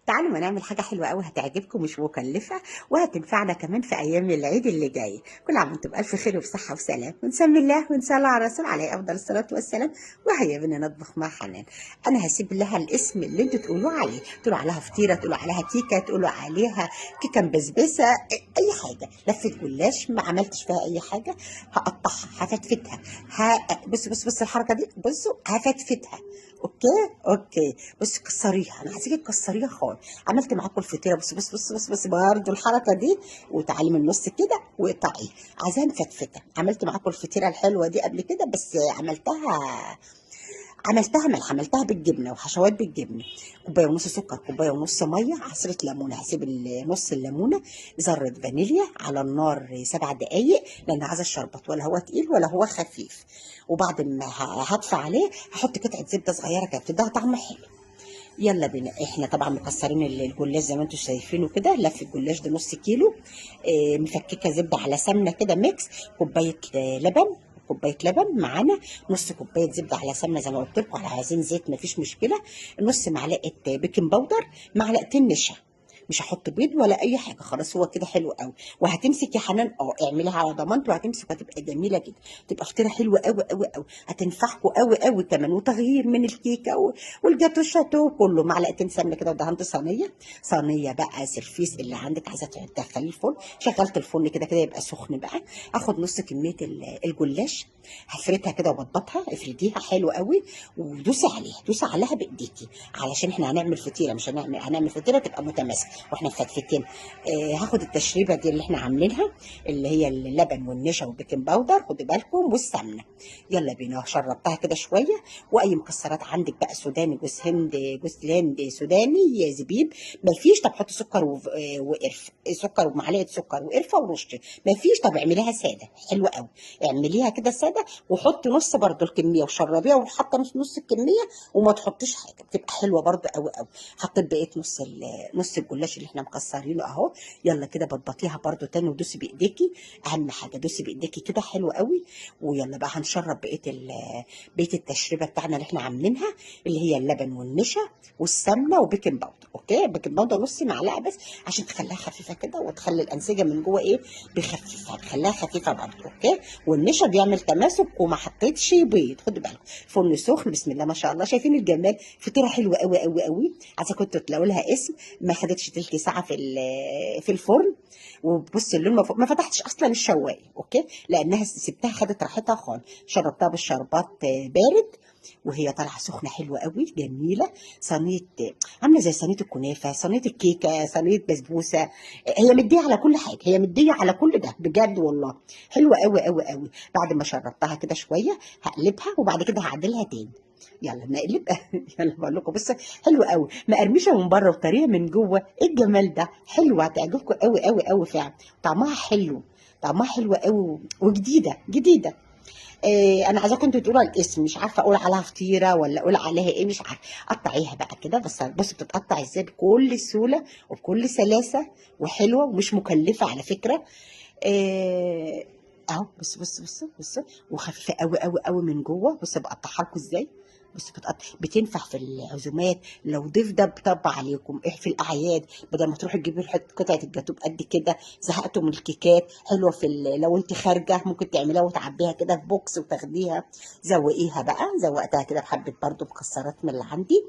تعالوا ما نعمل حاجة حلوة قوي هتعجبكم، مش مكلفة وهتنفعنا كمان في أيام العيد اللي جاي. كل عام وانتم بألف خير وبصحة وسلام، ونسمي الله ونصلي على الرسول عليه أفضل الصلاة والسلام. وهيا بنا نطبخ مع حنان. أنا هسيب لها الاسم اللي انتوا تقولوا عليه، تقولوا عليها فطيرة، تقولوا عليها كيكة، تقولوا عليها كيكة مبسبسة، أي حاجة. لفة جلاش ما عملتش فيها أي حاجة. هقطعها، هفتفتها. بص الحركة دي، بصوا هفتفتها. اوكي. بص كسريها، انا عايزاكي تكسريها خالص. عملت معاكم الفطيره، بص برضه الحركه دي، وتعالي من النص كده واقطعي. عايزاها مفتفته. عملت معاكم الفطيره الحلوه دي قبل كده، بس عملتها ملح، عملتها بالجبنه وحشوات بالجبنه. كوبايه ونص سكر، كوبايه ونص ميه، عصره ليمونه. هسيب نص الليمونه، ذره فانيليا على النار 7 دقايق، لان عايزه الشربات، ولا هو تقيل ولا هو خفيف. وبعد ما هطفي عليه هحط قطعه زبده صغيره كده بتديها طعم حلو. يلا بينا. احنا طبعا مكسرين الجلاش زي ما انتم شايفينه كده. لف الجلاش ده نص كيلو. مفككه زبده على سمنه كده ميكس. كوبايه لبن. كوبايه لبن معانا. نص كوبايه زبده على سمنه زي ما قلت لكم، على عايزين زيت مفيش مشكله. نص معلقه بيكنج باودر. معلقتين نشا. مش هحط بيض ولا اي حاجه، خلاص هو كده حلو قوي. وهتمسك يا حنان، اعمليها على ضمانتي، وهتمسك وهتبقى جميله جدا. تبقى فطيره حلوه قوي قوي قوي، هتنفعكم قوي قوي كمان، وتغيير من الكيكه والجاتو الشاتو كله. معلقتين سمنه كده، ودهنت صينيه بقى سرفيس اللي عندك، عايزه تدخليه الفرن. شغلت الفرن كده كده يبقى سخن بقى. هاخد نص كميه الجلاش، هفردها كده وبططها. افرديها حلو قوي، دوسي عليها بايديكي، علشان احنا هنعمل فطيره، مش هنعمل فطيره تبقى متماسكه واحنا مفتفتين. هاخد التشريبه دي اللي احنا عاملينها، اللي هي اللبن والنشا والبيكنج باودر، خدوا بالكم، والسمنه. يلا بينا. شربتها كده شويه. واي مكسرات عندك بقى، سوداني، جوز هند، جوز الهند سوداني، زبيب. ما فيش؟ طب حطي سكر وقرفه. سكر ومعلقه سكر وقرفه ورش. ما فيش؟ طب اعمليها ساده حلوه قوي. اعمليها كده ساده، وحطي نص برضو الكميه وشربيها، وحاطه نص الكميه، وما تحطيش حاجه، بتبقى حلوه برضو قوي قوي. حطيت بقيت نص الجلاش اللي احنا مكسرينه اهو. يلا كده بتبطيها برضو تاني، ودوسي بايديكي. اهم حاجه دوسي بايديكي كده حلو قوي. ويلا بقى هنشرب بقيه التشريبه بتاعنا اللي احنا عاملينها، اللي هي اللبن والنشا والسمنه وبيكنج باودر. اوكي، بيكنج باودر نص معلقه بس، عشان تخليها خفيفه كده، وتخلي الانسجه من جوه بيخففها، تخليها خفيفه برضو. اوكي. والنشا بيعمل تماسك، وما حطيتش بيض، خدوا بالكم. فرن سخن، بسم الله ما شاء الله. شايفين الجمال؟ فطيره حلوه قوي قوي قوي. عايزه كنت تلاقوا لها اسم. ما خدتش تلت ساعه في الفرن. وبص اللون، ما فتحتش اصلا الشوايه. اوكي، لانها سبتها خدت راحتها خالص. شربتها بالشربات بارد، وهي طالعه سخنه حلوه قوي جميله. صينيه، عامله زي صينيه الكنافه، صينيه الكيكه، صينيه بسبوسه. هي مديه على كل حاجه، هي مديه على كل ده بجد والله. حلوه قوي قوي قوي. بعد ما شربتها كده شويه، هقلبها، وبعد كده هعدلها تاني. يلا نقلب. يلا بقول لكم بص، حلوه قوي، مقرمشه من بره وطريه من جوه. ايه الجمال ده؟ حلوه، هتعجبكم قوي قوي قوي فعلا. طعمها حلو. طعمها حلو قوي وجديده جديده. انا عايزاكم انتوا تقولوا الاسم، مش عارفه اقول عليها فطيره ولا اقول عليها ايه، مش عارفه. قطعيها بقى كده، بص بتتقطع ازاي بكل سهوله وبكل سلاسه، وحلوه ومش مكلفه على فكره. اهو، بص. وخفيفه قوي قوي قوي من جوه. بص بقطعها لكم ازاي. بص بتنفع في العزومات، لو ضيف ده بطبع عليكم في الاعياد، بدل ما تروحوا تجيبوا قطعه الجاتوه قد كده. زهقتوا من الكيكات؟ حلوه لو انت خارجه ممكن تعمليها وتعبيها كده في بوكس وتاخديها. زوقيها بقى. زوقتها كده بحبه برضو مكسرات من اللي عندي.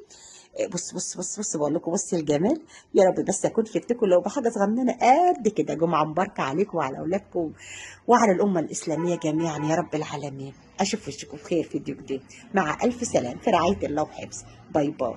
بص بقول لكم، بص الجمال. يا رب بس اكون فدتكم لو بحاجه صغننه قد كده. جمعه مباركه عليكم وعلى اولادكم وعلى الامه الاسلاميه جميعا يا رب العالمين. اشوف وشكم بخير في فيديو جديد. مع الف سلام، في رعايه الله وحفظه. باي باي.